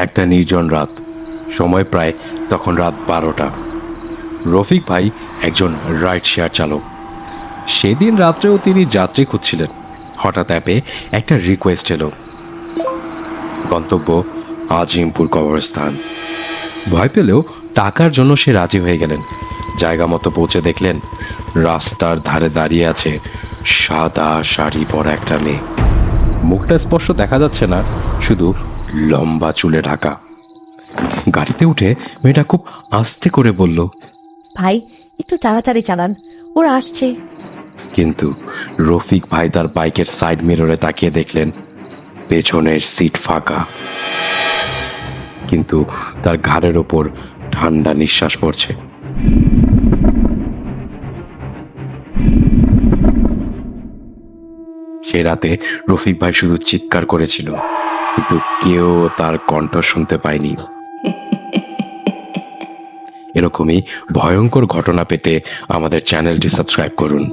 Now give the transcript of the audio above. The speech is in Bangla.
একটা নির্জন রাত, সময় প্রায় তখন রাত 12টা। রফিক ভাই একজন রাইড শেয়ার চালক। সেদিন রাত্রেও তিনি যাত্রী খুঁজছিলেন। হঠাৎ অ্যাপে একটা রিকোয়েস্ট এলো, গন্তব্য আজিমপুর কবরস্থান। ভয় পেলেও টাকার জন্য সে রাজি হয়ে গেলেন। জায়গা মতো পৌঁছে দেখলেন রাস্তার ধারে দাঁড়িয়ে আছে সাদা শাড়ি পরা একটা মেয়ে। মুখটা স্পষ্ট দেখা যাচ্ছে না, শুধু লম্বা চুলে ঢাকা। গাড়িতে উঠে মেয়েটা খুব আস্তে করে বলল, ভাই একটু তাড়াতাড়ি চালান, ওরা আসছে। কিন্তু রফিক ভাই তার বাইকের সাইড মিররে তাকিয়ে দেখলেন পেছনের সিট ফাঁকা, কিন্তু তার ঘাড়ের ওপর ঠান্ডা নিঃশ্বাস পড়ছে। সে রাতে রফিক ভাই শুধু চিৎকার করেছিল, কিন্তু কেউ তার কণ্ঠ শুনতে পায়নি। এরকমই ভয়ঙ্কর ঘটনা পেতে আমাদের চ্যানেলটি সাবস্ক্রাইব করুন।